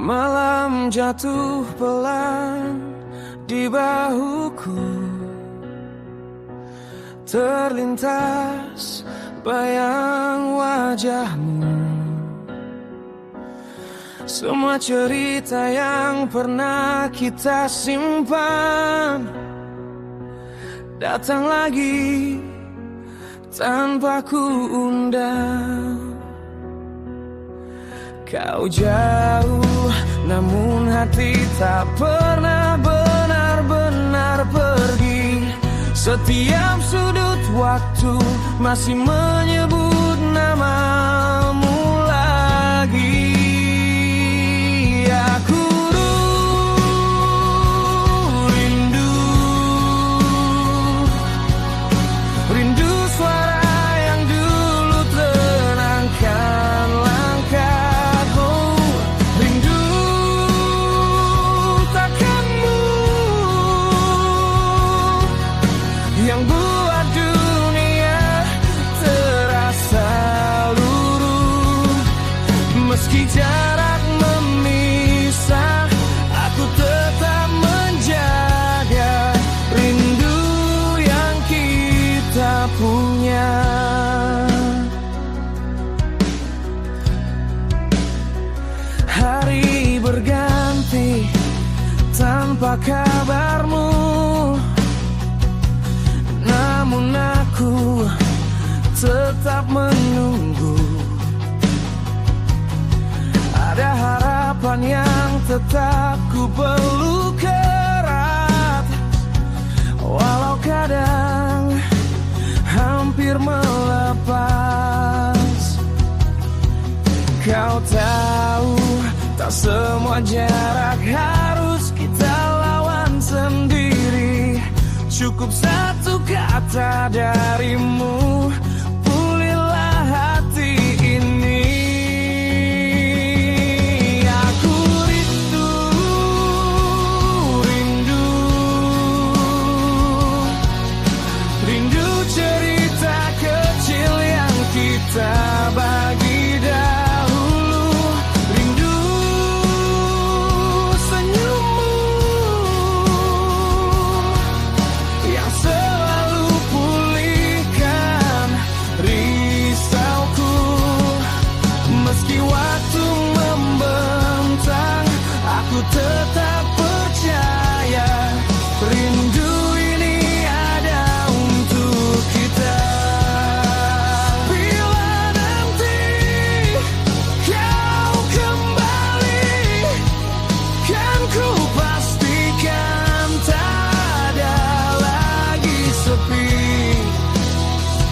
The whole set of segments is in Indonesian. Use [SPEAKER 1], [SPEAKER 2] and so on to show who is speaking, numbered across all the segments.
[SPEAKER 1] Malam jatuh pelan di bahuku, terlintas bayang wajahmu. Semua cerita yang pernah kita simpan datang lagi tanpa ku undang. Kau jauh, namun hati tak pernah benar-benar pergi. Setiap sudut waktu masih menyebut namamu lagi. Aku rindu suara yang dulu tenangkan langkahku. Rindu takkanmu yang buat dunia terasa luruh. Meski jarak memisah, aku tetap menjaga rindu yang kita punya. Hari berganti tanpa kabarmu, namun aku tetap menunggu. Ada harapan yang tetap ku peluk erat, walau kadang hampir melepas. Kau tahu, tak semua jarak harus kita lawan sendiri. Cukup satu kata darimu, pulihlah hati ini. Aku rindu cerita kecil yang kita bagi dahulu. Rindu senyummu yang selalu pulihkan risauku. Meski waktu membentang, aku tetap percaya rindu ini ada untuk kita. Bila nanti kau kembali, kan ku pastikan tak ada lagi sepi.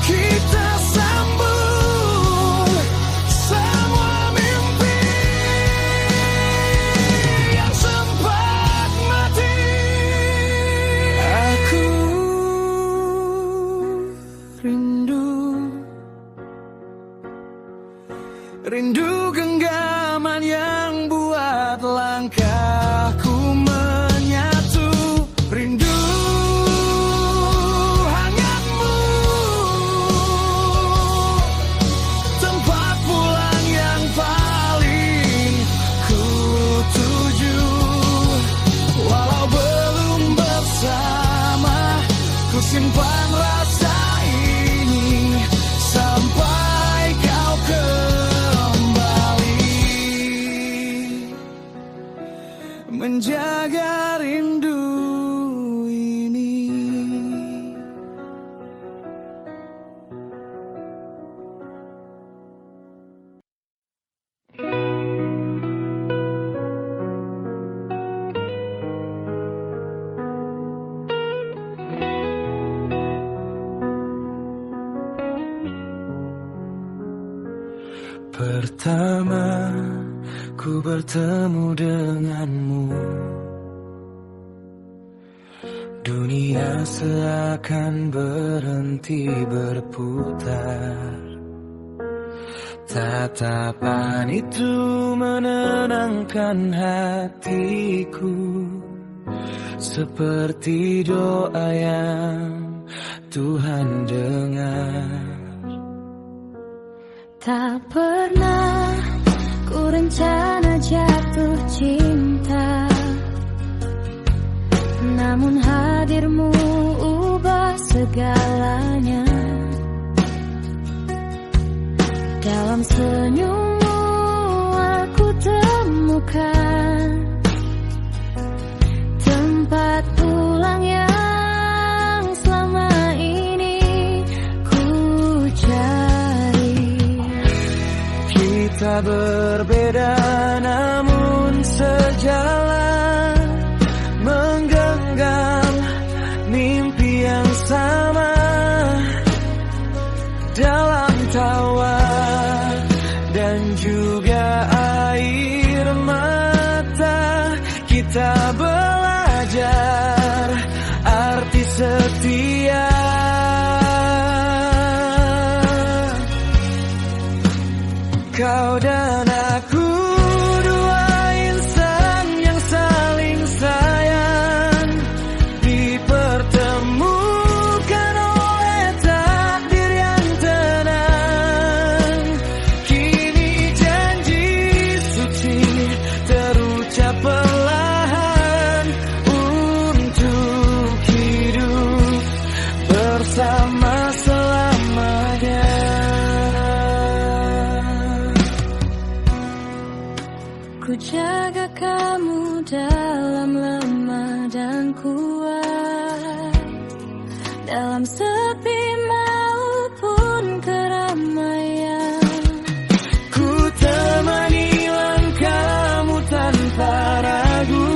[SPEAKER 1] Kita sambung semua mimpi yang sempat mati. Aku rindu genggaman yang buat langkahku menyatu. Rindu hangatmu, tempat pulang yang paling ku tuju. Walau belum bersama, ku simpan rasa ini sampai kau kembali. Menjaga rindu ini. Pertama ku bertemu denganmu, dunia seakan berhenti berputar. Tatapan itu menenangkan hatiku, seperti doa yang Tuhan dengar.
[SPEAKER 2] Tak pernah Ku rencana jatuh cinta, namun hadirmu ubah segalanya. Dalam senyummu aku temukan tempat pulang yang selama ini ku cari.
[SPEAKER 1] Kita berbeda namun sejalan, menggenggam mimpi yang sama. Dalam tawa dan juga air mata, kita belajar arti setia. Kau dan aku, dua insan yang saling sayang, dipertemukan oleh takdir yang tenang. Kini janji suci terucap perlahan untuk hidup bersama selamanya. Ku jaga kamu dalam lemah dan kuat, dalam sepi maupun keramaian. Ku temani langkahmu tanpa ragu,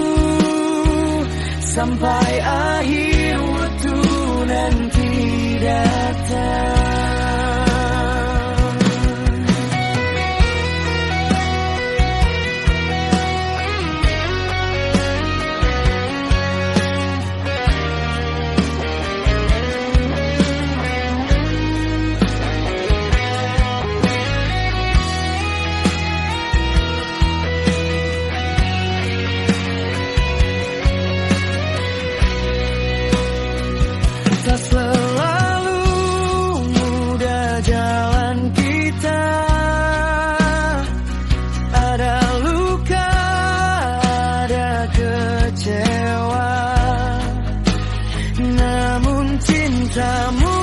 [SPEAKER 1] sampai akhir waktu nanti datang. Tak selalu mudah jalan kita, ada luka, ada kecewa, namun cintamu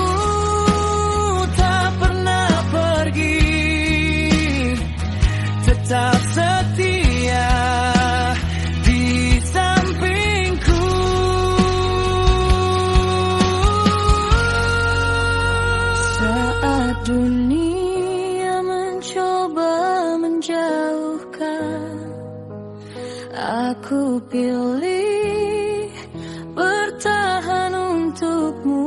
[SPEAKER 1] tak pernah pergi, tetap setia di sampingku. Saat dunia mencoba menjauhkan, aku pilih bertahan untukmu,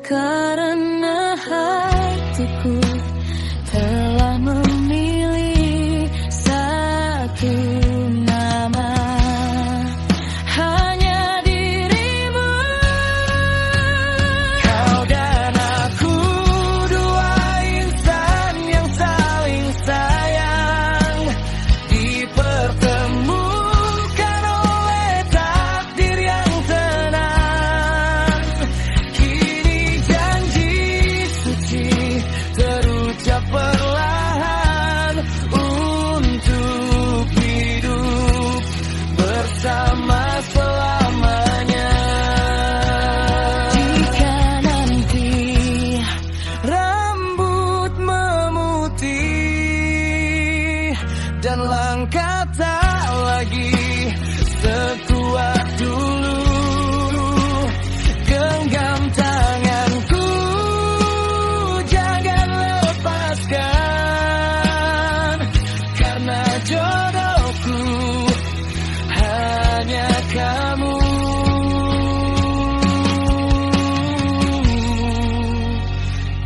[SPEAKER 1] karena hatiku telah memilih satu nama, hanya dirimu. Kau dan aku, dua insan yang saling sayang, dipertemukan oleh takdir yang tenang. Kini janji suci terucap perlahan untuk hidup bersama selamanya. Jika nanti rambut memutih dan langkah tak lagi sekuat dulu, genggam tanganku, jangan lepaskan, karena jodohku hanya kamu.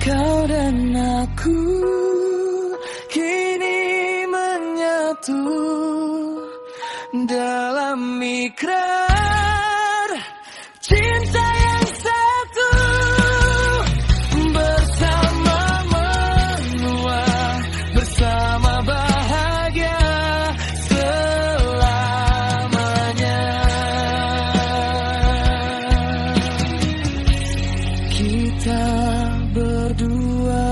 [SPEAKER 1] Kau dan aku kini menyatu dalam ikrar cinta yang satu, bersama menua, bersama bahagia selamanya. Kita berdua.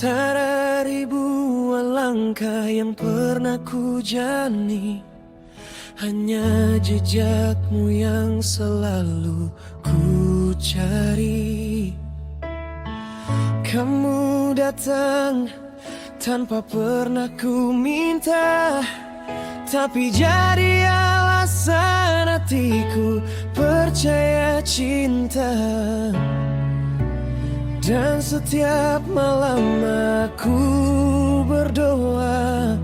[SPEAKER 1] antara ribuan langkah yang pernah ku jalani, hanya jejakmu yang selalu ku cari. Kamu datang tanpa pernah ku minta, tapi jadi alasan hatiku percaya cinta. Dan setiap malam aku berdoa,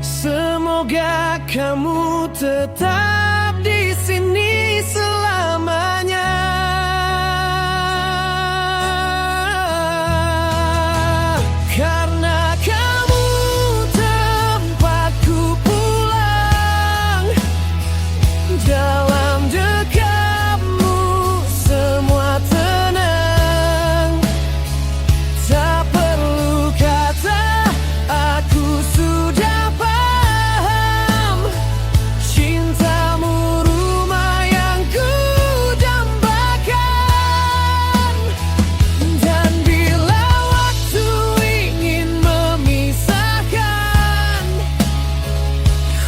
[SPEAKER 1] semoga kamu tetap di sini selamanya. Karena kamu tempatku pulang, dalam dekatmu semua tenang. Tak perlu kata, aku sudah paham. Cintamu rumah yang ku dambakan. Dan bila waktu ingin memisahkan,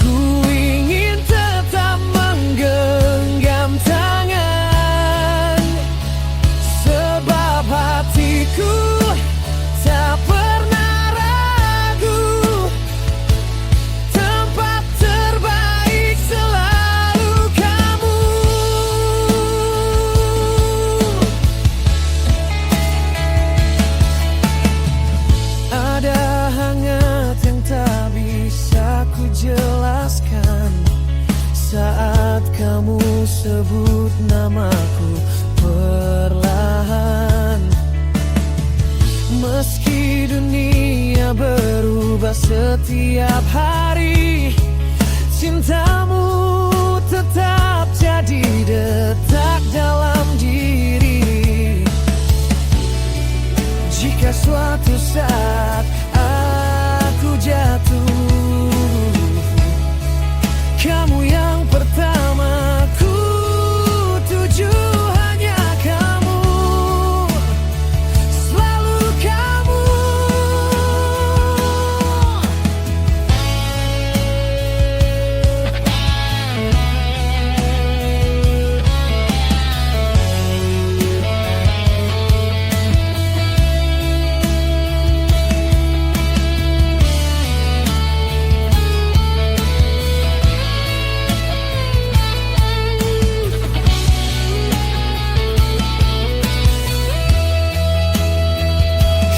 [SPEAKER 1] ku ingin tetap menggenggam tangan. Sebab hatiku tak pernah ragu, tempat terbaik selalu kamu. Ada hangat yang tak bisa ku jelaskan saat kamu sebut namaku perlahan. Meski dunia berubah setiap hari, cintamu tetap jadi detak dalam diri. Jika suatu saat aku jatuh, kamu yang pertama ku tuju. Hanya kamu, selalu kamu.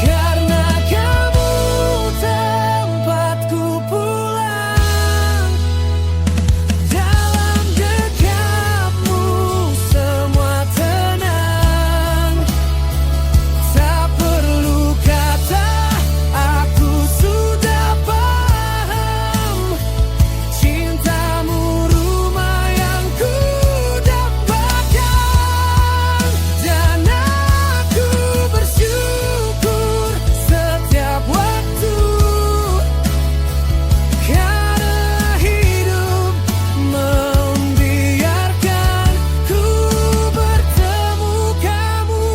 [SPEAKER 1] Karena kamu tempatku pulang, dalam dekatmu semua tenang. Tak perlu kata, aku sudah paham. Cintamu rumah yang ku dambakan. Dan aku bersyukur setiap waktu, karena hidup membiarkanku bertemu kamu.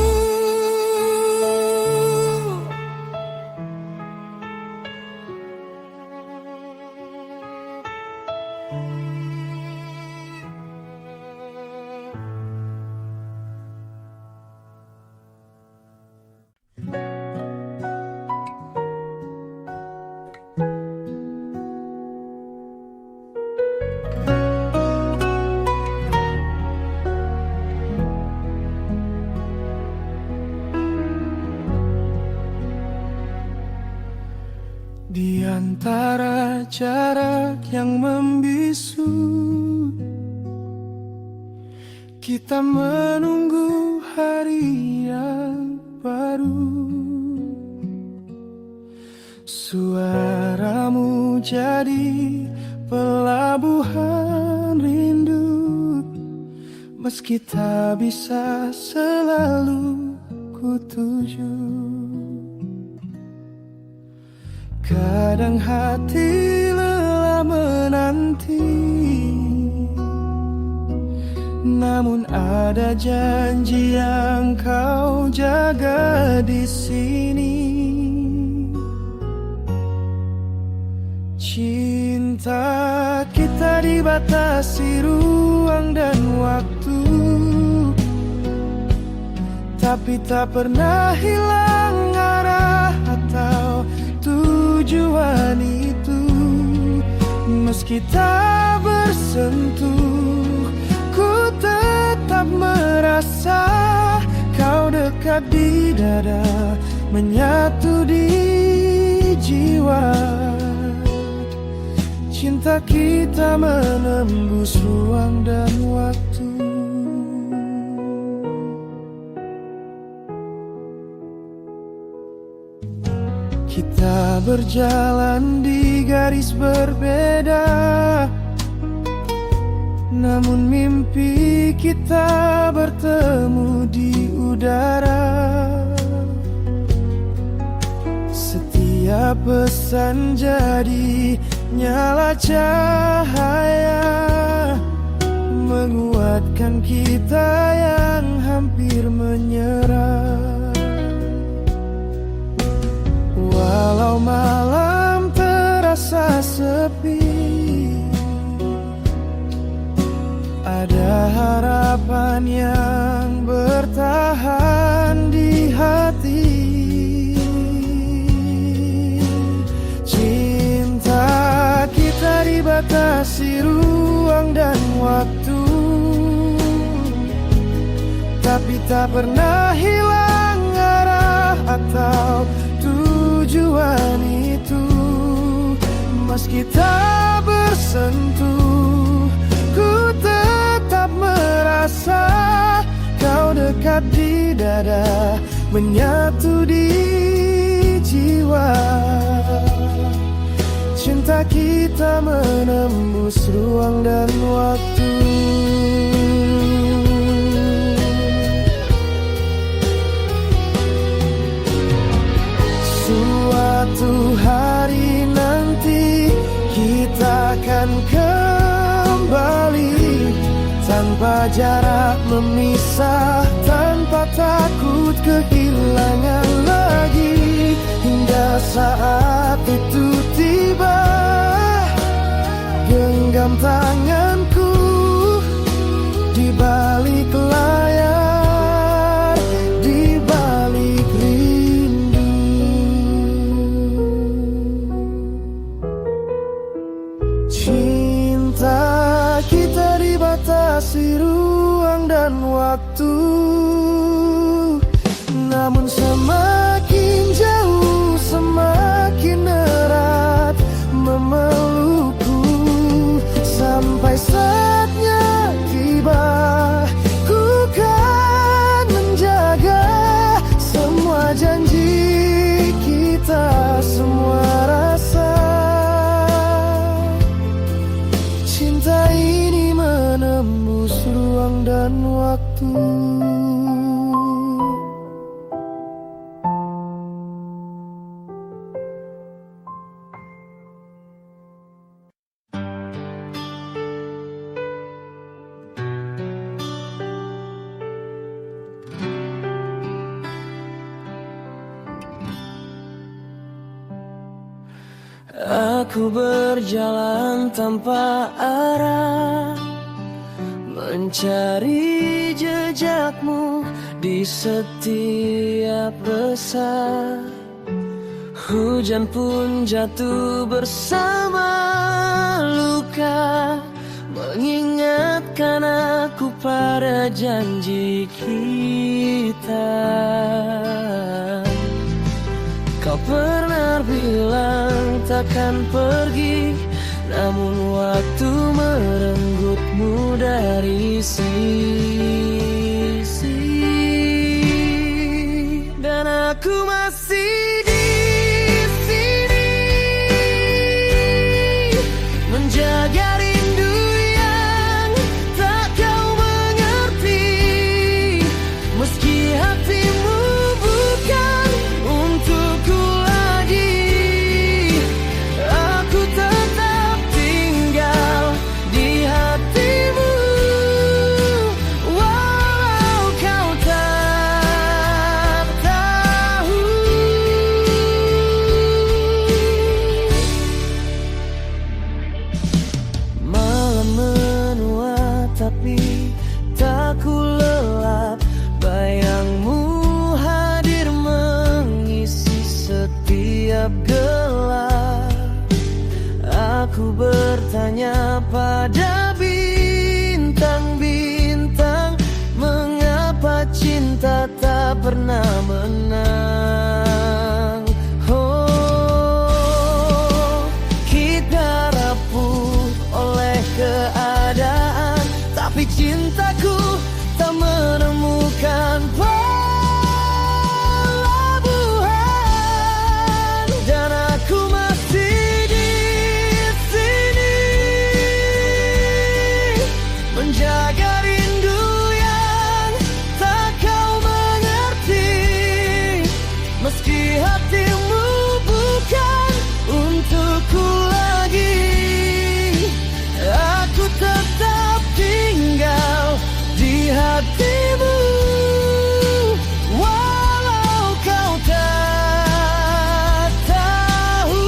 [SPEAKER 1] Di antara jarak yang membisu, kita menunggu hari yang baru. Suaramu jadi pelabuhan rindu, meski tak bisa selalu ku tuju. Kadang hati lelah menanti, namun ada janji yang kau jaga di sini. Cinta kita dibatasi ruang dan waktu, tapi tak pernah hilang arah atau tujuan itu. Meski tak bersentuh, ku tetap merasa kau dekat di dada, menyatu di jiwa. Cinta kita menembus ruang dan waktu. Kita berjalan di garis berbeda, namun mimpi kita bertemu di udara. Setiap pesan jadi nyala cahaya, menguatkan kita yang hampir menyerah. Walau malam terasa sepi, ada harapan yang bertahan di hati. Cinta kita dibatasi ruang dan waktu, tapi tak pernah hilang arah atau tujuan itu. Meski tak bersentuh, ku tetap merasa kau dekat di dada, menyatu di jiwa. Cinta kita menembus ruang dan waktu. Suatu hari nanti kita akan kembali, tanpa jarak memisah, tanpa takut kehilangan lagi. Hingga saat itu tiba, genggam tanganku di balik layar, di balik rindu. Cinta kita dibatasi ruang dan waktu, namun semakin jauh semakin erat memelukku. Sampai saatnya tiba, ku kan menjaga semua janji kita, semua rasa. Cinta ini menembus ruang dan waktu. Aku berjalan tanpa arah, mencari jejakmu di setiap resah. Hujan pun jatuh bersama luka, mengingatkan aku pada janji kita. Kau pernah bilang takkan pergi, namun waktu merenggutmu dari sisi. Dan aku masih di sini, menjaga rindu yang tak kau mengerti. Meski hatimu bukan untukku lagi, aku tetap tinggal di hatimu. Aku bertanya pada bintang-bintang, mengapa cinta tak pernah menang? Oh, kita rapuh oleh keadaan, tapi cintaku tak menemukan pelabuhan. Dan aku masih di sini menjaga rindu yang tak kau mengerti. Meski hatimu bukan untukku lagi, aku tetap tinggal di hatimu. Walau kau tak tahu,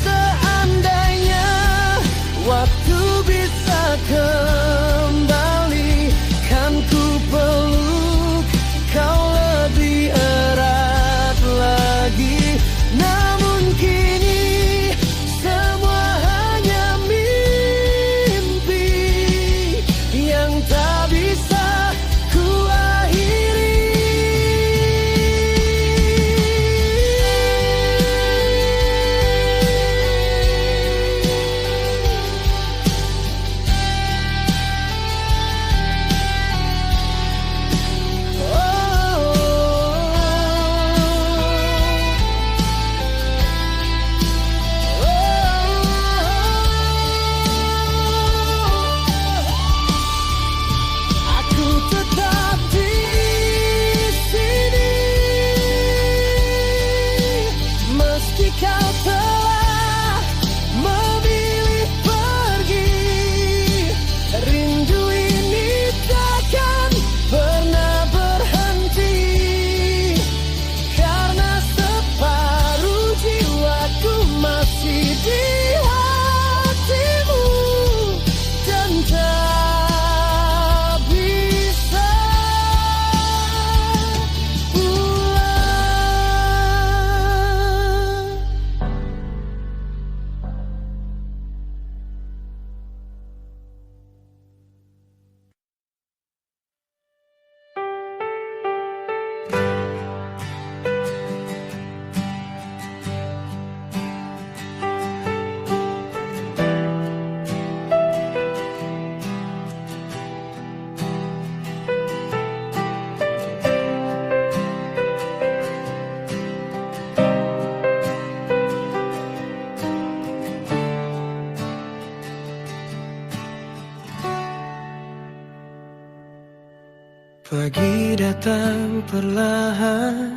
[SPEAKER 1] seandainya waktu bisa kembali, kan ku peluk kau lebih erat lagi. Namun kini semua hanya mimpi yang tak bisa ku akhiri. Aku tetap di sini meski kau telah memilih pergi. Rindu ini takkan pernah berhenti, karena separuh jiwaku masih di hatimu dan tak bisa pulang. Pagi datang perlahan,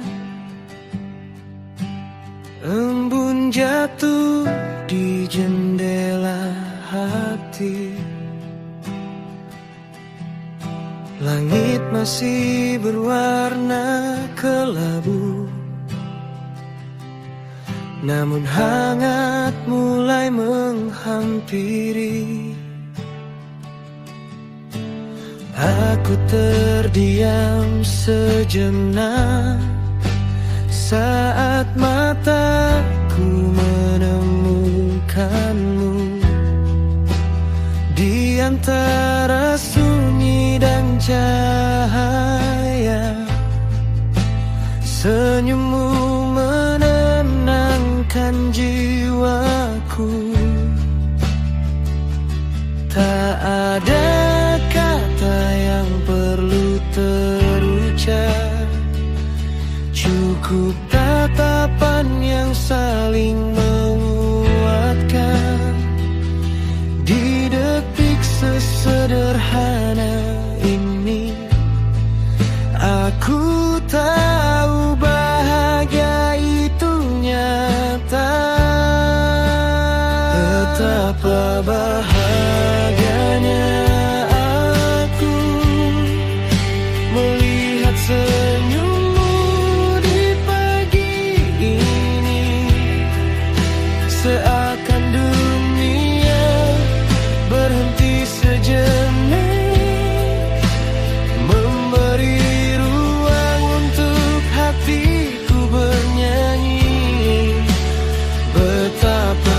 [SPEAKER 1] embun jatuh di jendela hati. Langit masih berwarna kelabu, namun hangat mulai menghampiri. Aku terdiam sejenak saat mataku menemukanmu di antara sunyi dan cahaya. Senyummu menenangkan jiwaku. Tak ada kata yang perlu terucap, cukup tatapan yang saling menguatkan. Di detik sesederhana ini, aku tahu bahagia itu nyata. Betapa bahagianya aku melihat senyummu di pagi ini. Seakan dunia berhenti sejenak, memberi ruang untuk hatiku bernyanyi. Betapa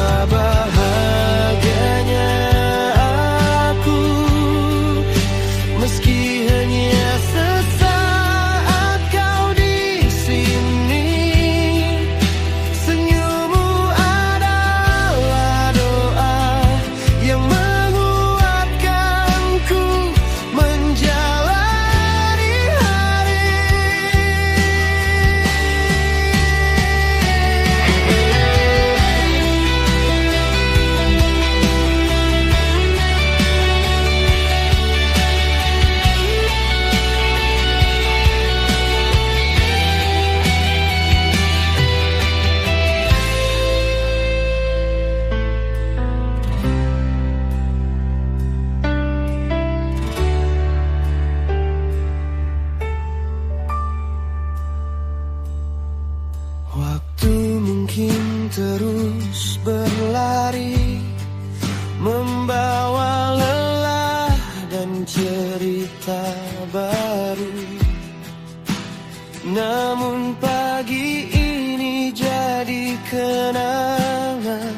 [SPEAKER 1] kenangan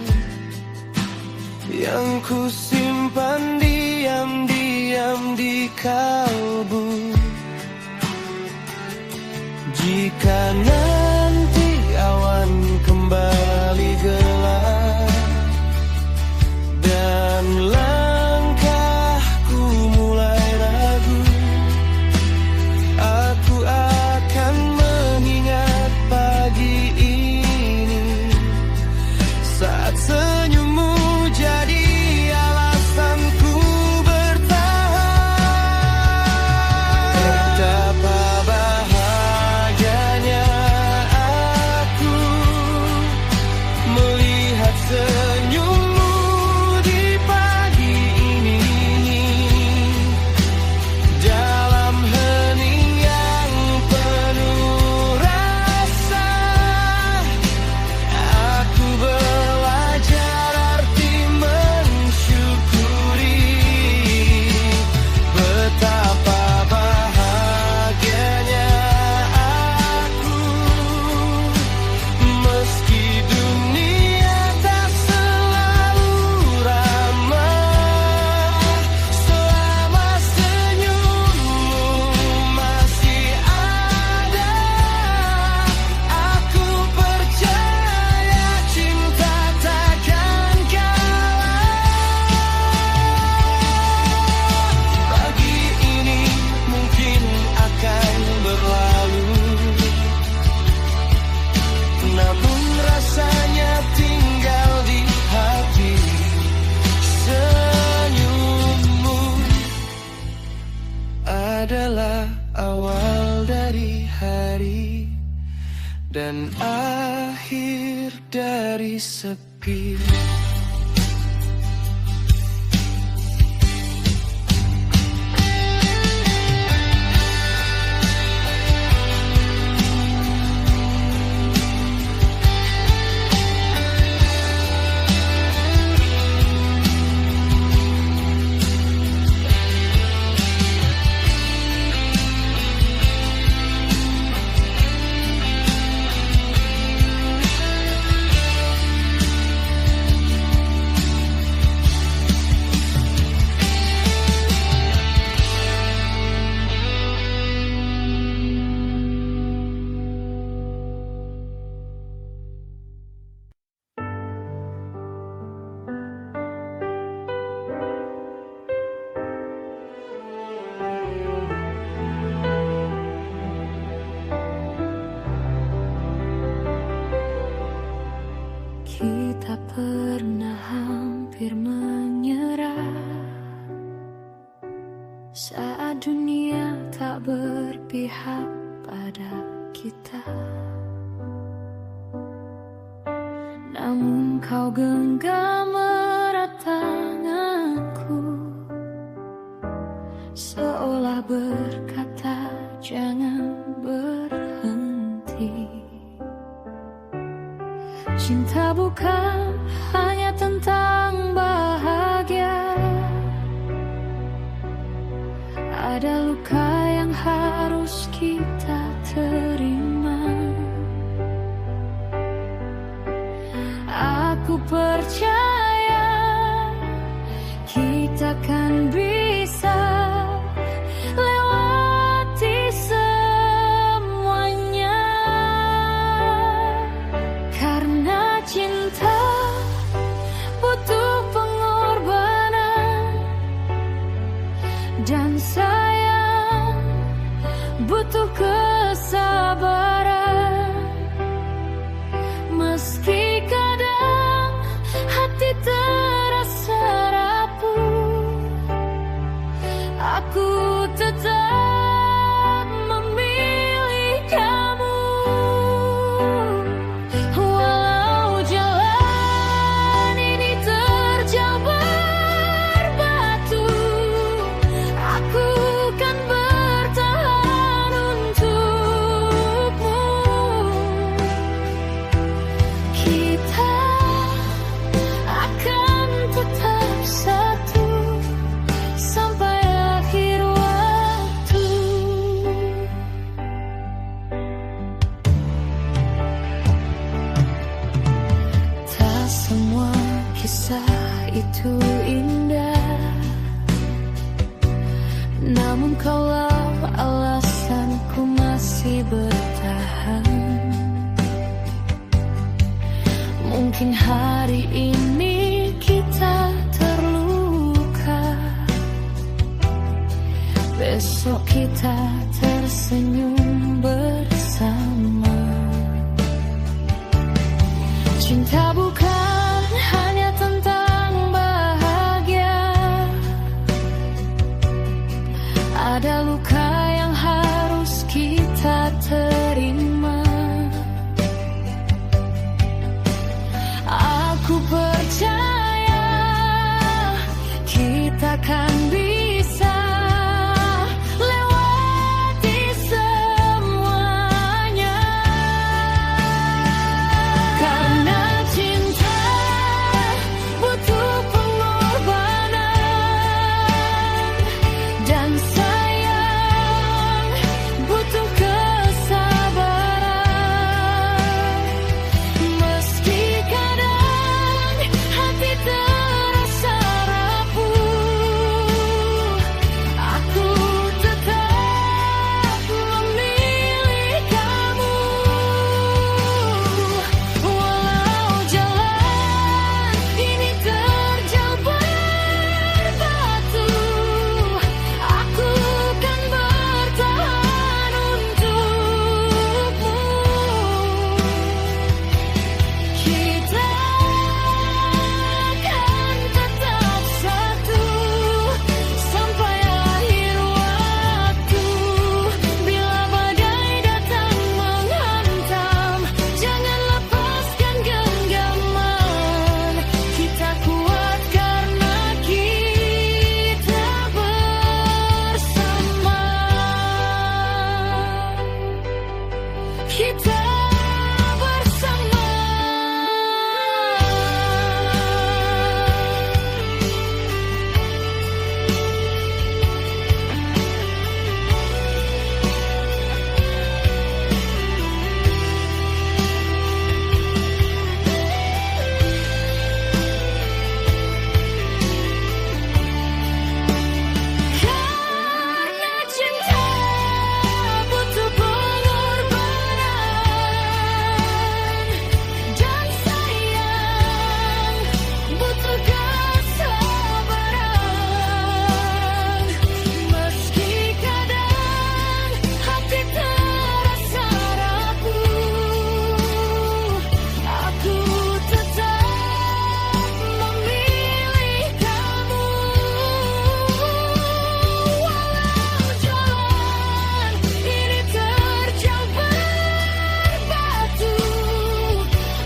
[SPEAKER 1] yang ku simpan diam-diam di kalbu. Jika nanti awan kembali gelap dan langkahku mulai ragu, aku akan mengingat pagi ini saat senyummu jadi alasanku bertahan. Betapa bahagianya aku melihat senyummu di pagi ini. Dalam hening yang penuh rasa, aku belajar arti mensyukuri. Betapa bahagianya aku, meski dunia tak selalu ramah. Selama senyummu masih ada, aku percaya cinta takkan kalah. Pagi ini mungkin akan berlalu, namun rasanya tinggal di hati. Senyummu adalah awal dari hari dan akhir dari sepi.
[SPEAKER 2] Kita pernah hampir menyerah saat dunia tak berpihak pada kita. Namun kau genggam erat tanganku, seolah berkata jangan berhenti. Cinta bukan hanya tentang bahagia, ada luka yang harus kita terima. Aku percaya kita kan bisa lewati semuanya, karena cinta butuh pengorbanan dan sayang butuh kesabaran. Meski kadang hati terasa rapuh, aku tetap memilih kamu. Walau jalan ini terjal berbatu, aku kan bertahan untukmu. begitu indah. Namun kalau alasanku masih bertahan, mungkin hari ini kita terluka, besok kita tersenyum bersama. Cinta bukan hanya tentang bahagia, ada luka yang harus kita terima. Aku percaya kita kan bisa lewati semuanya, karena cinta butuh pengorbanan dan sayang butuh kesabaran. Meski kadang hati terasa rapuh, aku tetap memilih kamu. Walau jalan ini terjal berbatu, aku kan bertahan untukmu. Kita akan tetap satu sampai akhir waktu. Bila badai datang menghantam, jangan lepaskan genggaman. Kita kuat karena kita bersama. Kita bersama. Karena cinta butuh pengorbanan dan sayang butuh kesabaran. Meski kadang hati terasa rapuh, aku tetap memilih kamu. Walau jalan ini terjal berbatu,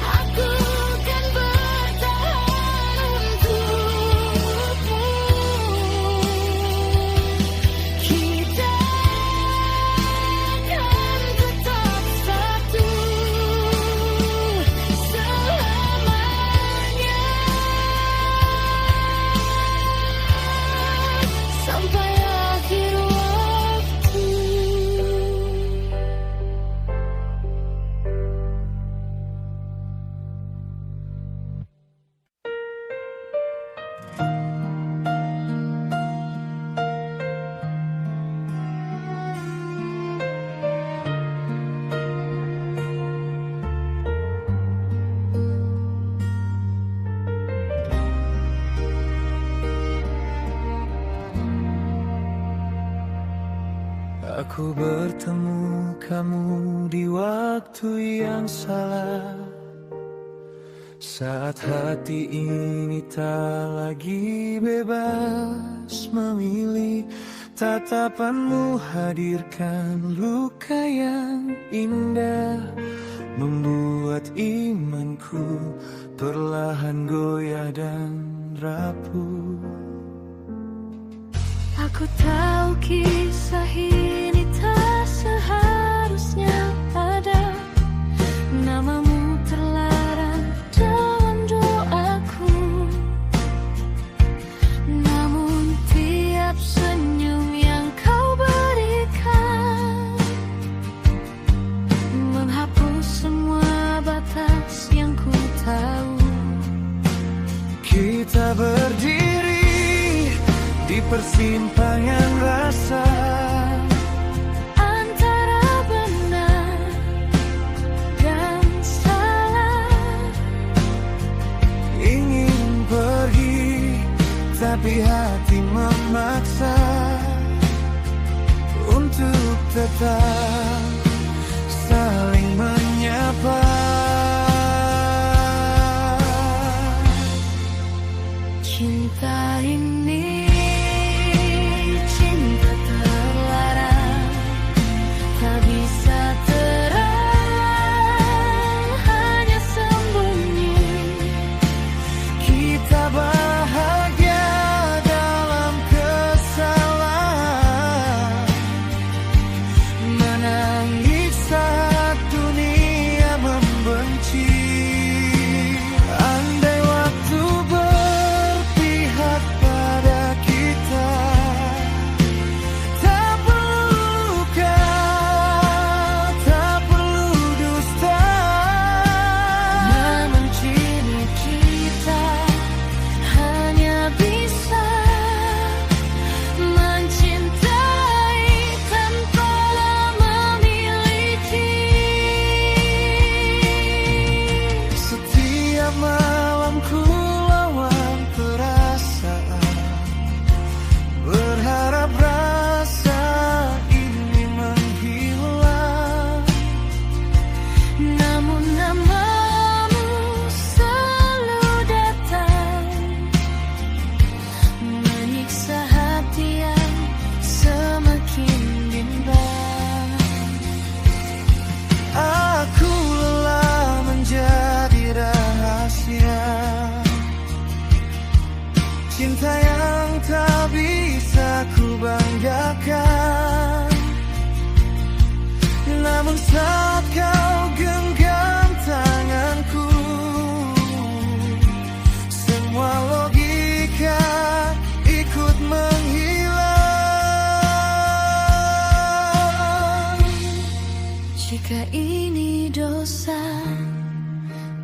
[SPEAKER 2] aku kan bertahan untukmu. Kita akan tetap satu selamanya, sampai akhir waktu.
[SPEAKER 1] Aku bertemu kamu di waktu yang salah, saat hati ini tak lagi bebas memilih. Tatapanmu hadirkan luka yang indah, membuat imanku perlahan goyah dan rapuh.
[SPEAKER 2] Aku tahu kisah ini tak seharusnya ada, namamu terlarang dalam doaku. Namun tiap senyum yang kau berikan menghapus semua batas yang ku tahu.
[SPEAKER 1] Kita persimpangan rasa
[SPEAKER 2] antara benar dan salah.
[SPEAKER 1] ingin pergi, tapi hati memaksa untuk tetap saling menyapa.
[SPEAKER 2] Cinta ini cinta terlarang, tak bisa terang, hanya sembunyi.
[SPEAKER 1] Kita bahagia dalam kesalahan, menangis saat dunia membenci. Andai waktu berpihak pada kita, tak perlu luka, tak perlu dusta.
[SPEAKER 2] Namun kini kita hanya bisa mencintai tanpalah memiliki.
[SPEAKER 1] Setiap malam ku lawan perasaan, berharap rasa ini menghilang.
[SPEAKER 2] Namun namamu selalu datang, menyiksa hati yang semakin bimbang.
[SPEAKER 1] Aku lelah menjadi rahasia, cinta yang tak bisa ku banggakan. Namun saat kau genggam tanganku, semua logika ikut menghilang.
[SPEAKER 2] Jika ini dosa,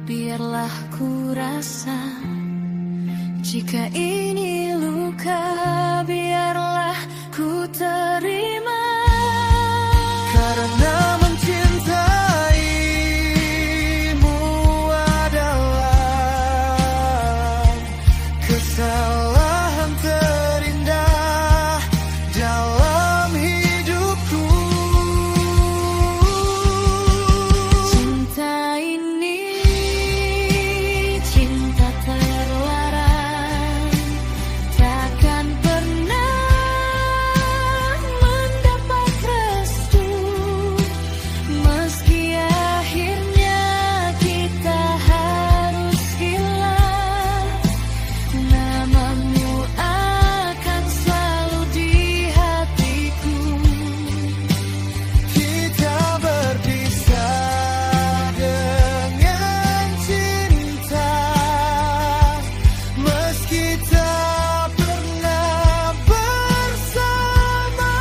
[SPEAKER 2] biarlah ku rasa. Jika ini luka, biarlah ku terima.
[SPEAKER 1] Karena mencintaimu adalah kesalahan terindah dalam hidupku.
[SPEAKER 2] Cinta ini cinta terlarang, takkan pernah mendapat restu. Meski akhirnya kita harus hilang, namamu akan selalu di hatiku.
[SPEAKER 1] Kita berpisah dengan cinta, meski tak pernah bersama.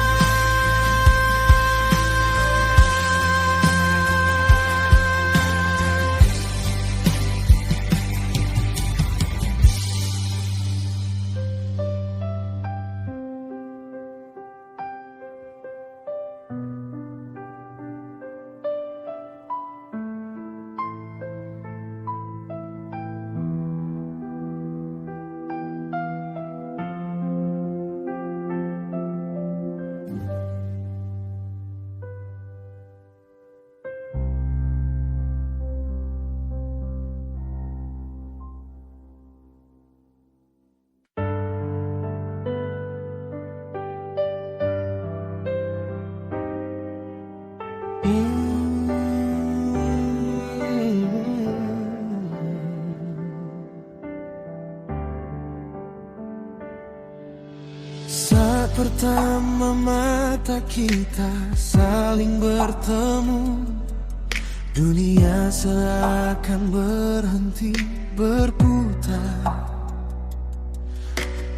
[SPEAKER 1] Saat pertama mata kita saling bertemu, dunia seakan berhenti berputar.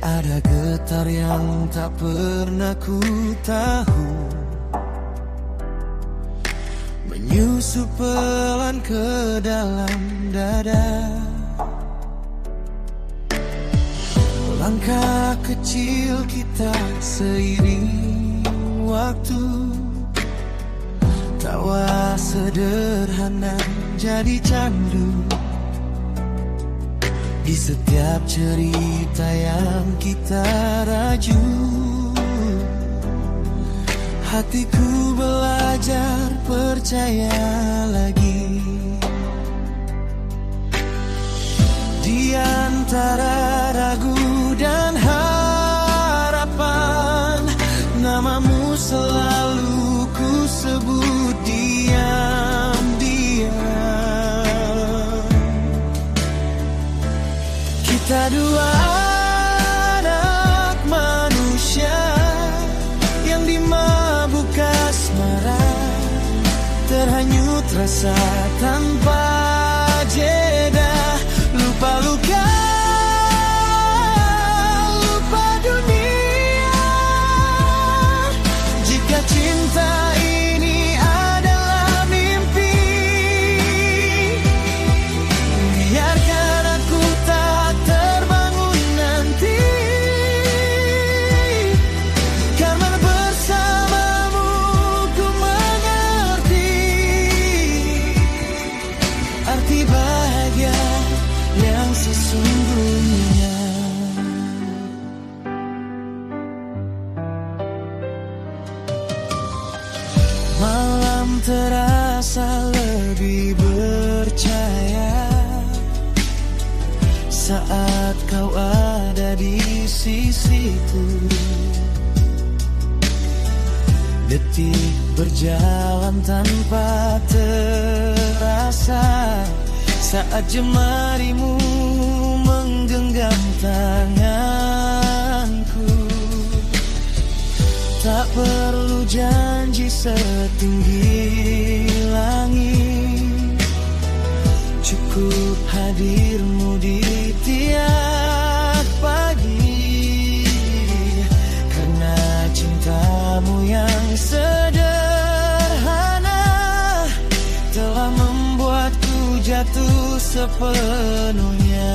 [SPEAKER 1] Ada getar yang tak pernah ku tahu, menyusup pelan ke dalam dada. Langkah kecil kita seiring waktu, tawa sederhana jadi candu. Di setiap cerita yang kita raju, hatiku belajar percaya lagi. Di antara ragu dan harapan, namamu selalu ku sebut diam-diam. Kita dua anak manusia yang dimabuk asmara, terhanyut rasa tanpa jeda. Lupa luka, lupa dunia. Jika cinta ini adalah mimpi, biarkan aku tak terbangun nanti. Karena bersamamu ku mengerti arti bahagia yang sesungguhnya. Malam terasa lebih bercahaya saat kau ada di sisiku. Detik berjalan tanpa terasa saat jemarimu menggenggam tanganku. Tak perlu janji setinggi langit, cukup hadirmu di tiap pagi. Karena cintamu yang sederhana telah membuatku jatuh sepenuhnya.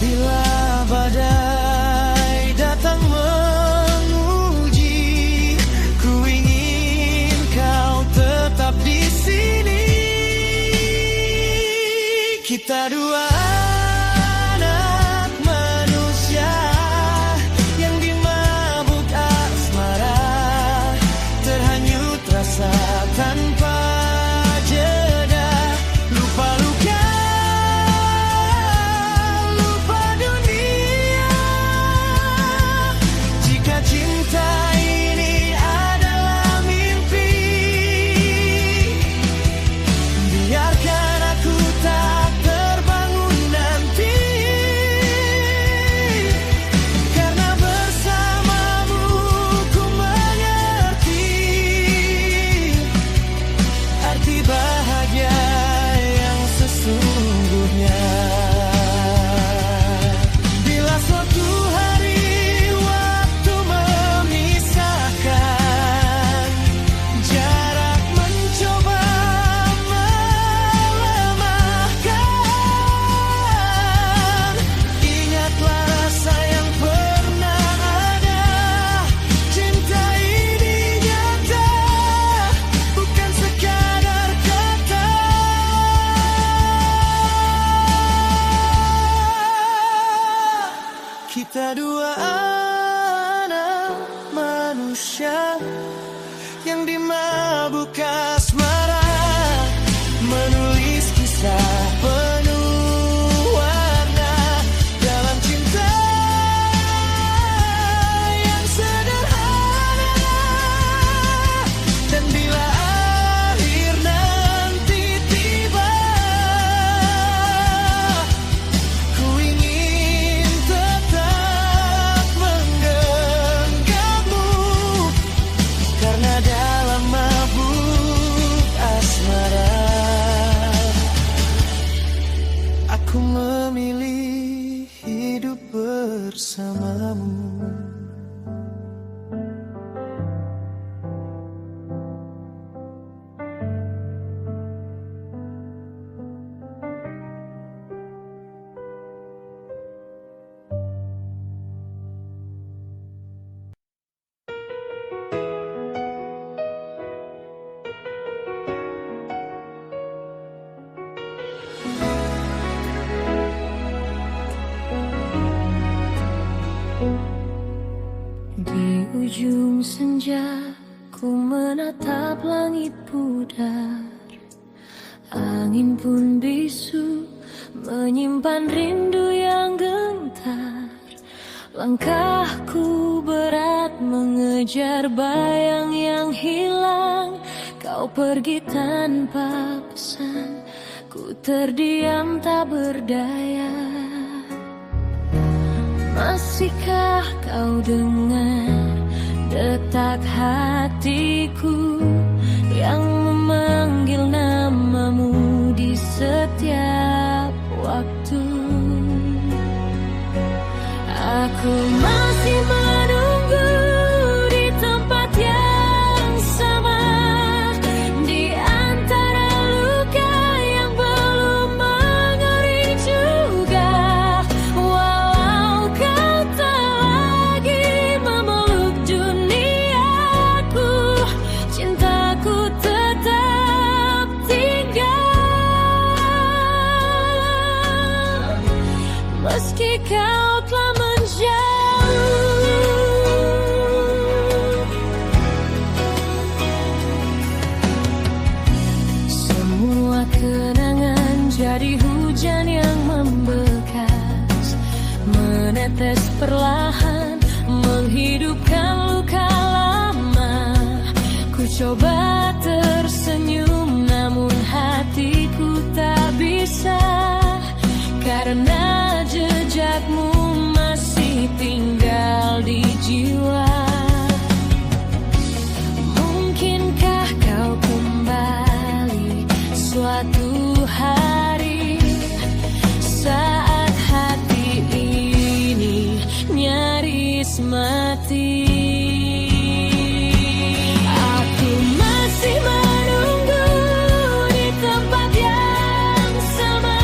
[SPEAKER 1] Bila badai datang menguji, ku ingin kau tetap di sini. Kita dua anak manusia yang dimabuk asmara, terhanyut rasa tanpa jeda. Lupa luka, lupa dunia. Jika cinta ini adalah mimpi, biarkan aku tak terbangun nanti. Karena bersamamu ku mengerti arti bahagia yang sesungguhnya. Bila suatu hari waktu memisahkan, jarak mencoba melemahkan, ingatlah rasa yang pernah ada. Cinta ini nyata, bukan sekadar kata. Kita dua anak manusia yang dimabuk asmara, menulis kisah penuh warna dalam cinta yang sederhana. Dan bila akhir nanti tiba, ku ingin tetap menggenggammu. Karena dalam mabuk
[SPEAKER 2] senja ku menatap langit pudar. Angin pun bisu menyimpan rindu yang gentar. Langkahku berat mengejar bayang yang hilang. Kau pergi tanpa pesan, ku terdiam tak berdaya. Masihkah kau dengar detak hatiku yang memanggil namamu di setiap waktu? Aku masih menunggu di tempat yang sama, di antara luka yang belum mengering juga. Walau kau tak lagi memeluk duniaku, cintaku tetap tinggal. Meski kau telah semua kenangan jadi hujan yang membekas, menetes perlahan, menghidupkan luka lama. Ku coba tersenyum, namun hatiku tak bisa, karena jejakmu masih tinggal di jiwa. Mungkinkah kau kembali suatu hari, saat hati ini nyaris mati? Aku masih menunggu di tempat yang sama,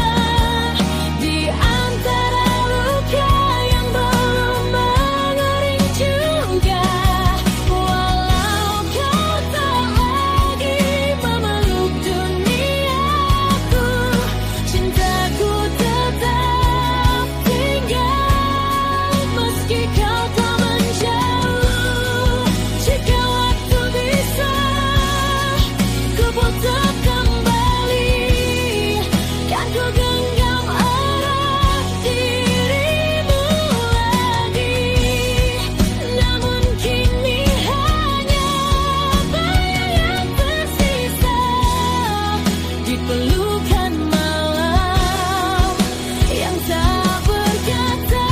[SPEAKER 2] di antara luka yang belum mengering juga. Walau kau tak lagi memeluk duniaku, cintaku tetap tinggal. Meski kau telah menjauh, jika waktu bisa ku putar kembali, kan ku genggam erat dirimu lagi. Namun kini hanya bayang yang tersisa di pelukan malam yang tak berkata.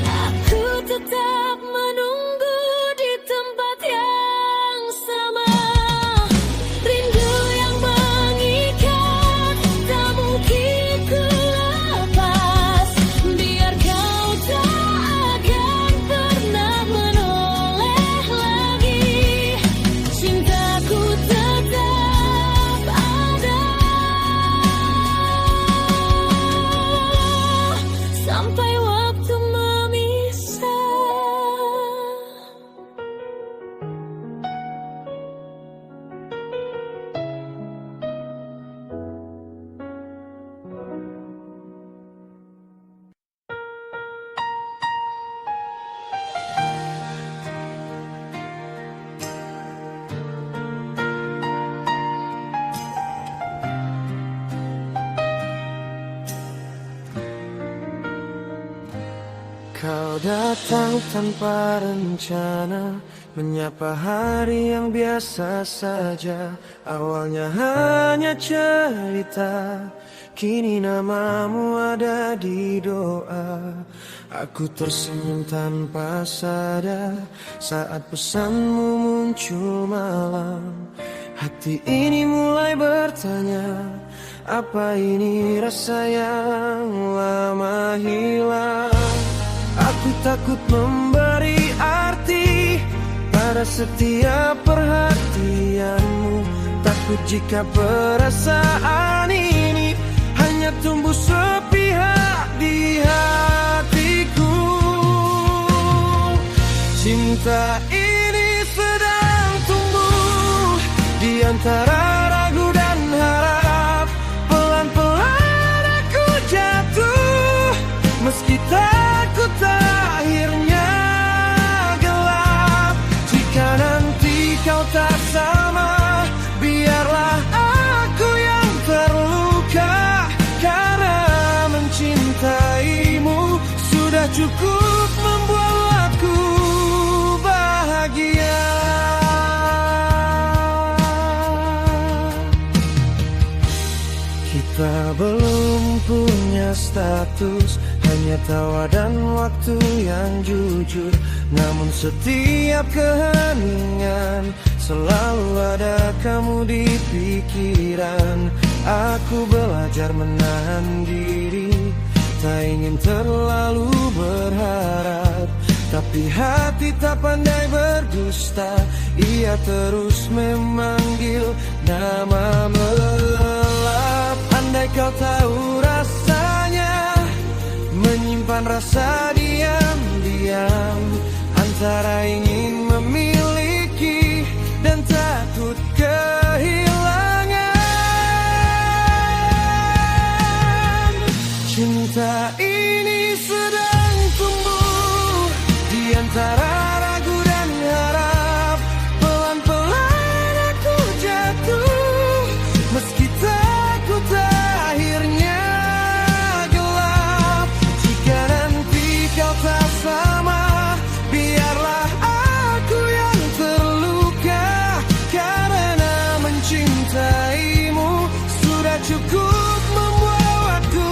[SPEAKER 2] Aku tetap menunggu di tempat yang sama. Rindu yang mengikat tak mungkin ku lepas. Biar kau tak akan pernah menoleh lagi, cintaku tetap ada sampai waktu memisah.
[SPEAKER 1] Kau datang tanpa rencana, menyapa hari yang biasa saja. Awalnya hanya cerita, kini namamu ada di doa. Aku tersenyum tanpa sadar saat pesanmu muncul malam. Hati ini mulai bertanya, apa ini rasa yang lama hilang? Aku takut memberi arti pada setiap perhatianmu. Takut jika perasaan ini hanya tumbuh sepihak di hatiku. Cinta ini sedang tumbuh di antara ragu dan harap. Pelan-pelan aku jatuh, meski status, hanya tawa dan waktu yang jujur. Namun setiap keheningan selalu ada kamu di pikiran. Aku belajar menahan diri, tak ingin terlalu berharap. Tapi hati tak pandai berdusta, ia terus memanggil nama melelap. Andai kau tahu rasanya menyimpan rasa diam-diam, antara ingin memiliki dan takut kehilangan. Cinta ini sedang tumbuh di antara ragu dan harap. Pelan-pelan aku jatuh, meski takut akhirnya gelap. Jika nanti kau tak sama, biarlah aku yang terluka. Karena mencintaimu sudah cukup membuatku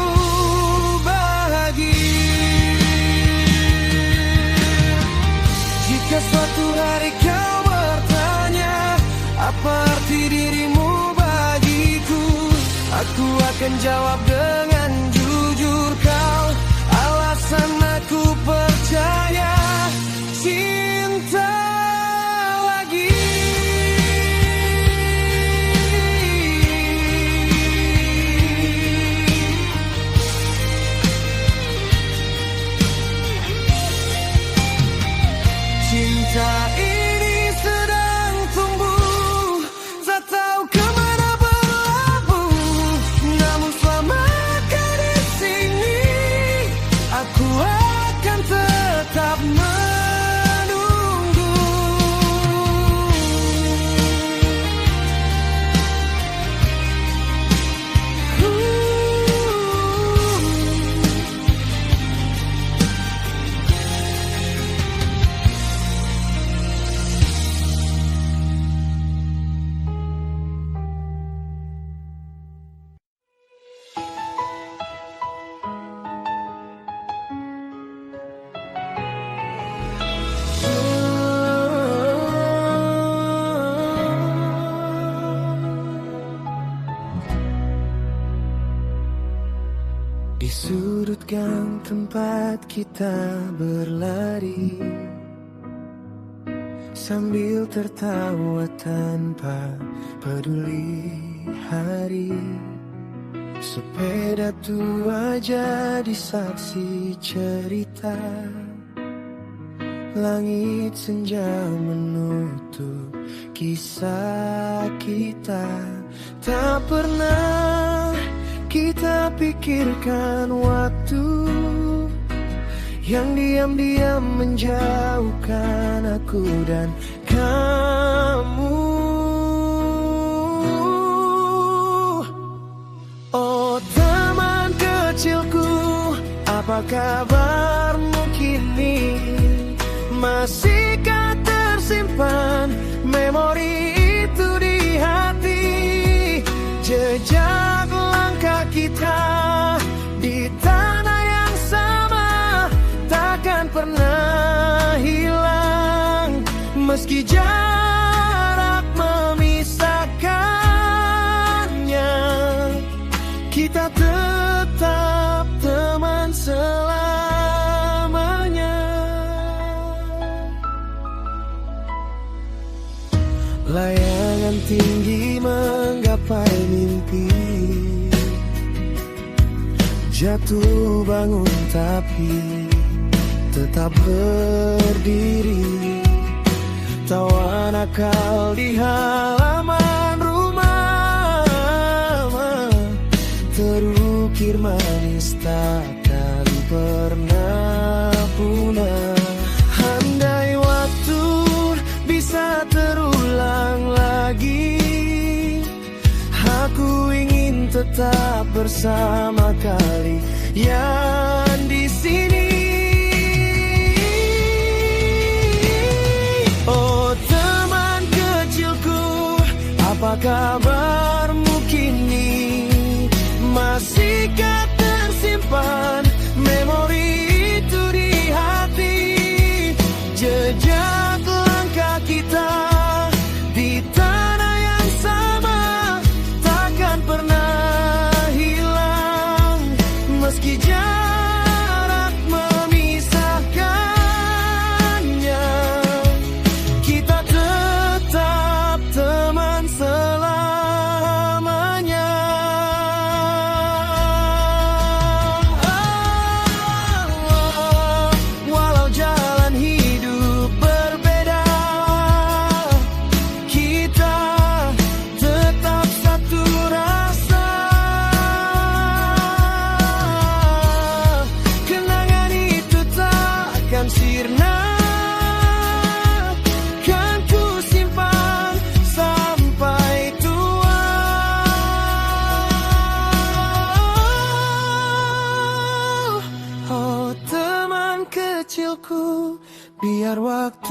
[SPEAKER 1] jika suatu hari kau bertanya apa arti dirimu bagiku, aku akan jawab dengan jujur. Kau alasan aku percaya cinta lagi. Cinta ini sedang tumbuh, tak tahu kemana berlabuh. Namun selama kau di sini, aku akan tetap menunggu. Di sudut gang tempat kita berlari, sambil tertawa tanpa peduli hari. Sepeda tua jadi saksi cerita, langit senja menutup kisah kita. Tak pernah kita pikirkan waktu yang diam-diam menjauhkan aku dan kamu. Oh teman kecilku, apa kabarmu kini? Masihkah tersimpan memori itu di hati? Jejak langkah kita di tanah yang sama takkan pernah hilang, meski jarak memisahkannya. Kita tetap teman selamanya. Layangan tinggi menggapai mimpi, jatuh bangun tapi tetap berdiri. Tawa nakal di halaman rumah, terukir manis takkan pernah punah. Andai waktu bisa terulang lagi, aku ingin tetap bersama kalian di sini. Oh teman kecilku, apa kabarmu kini? Masihkah tersimpan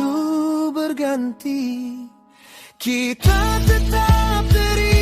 [SPEAKER 1] waktu berganti, kita tetap beri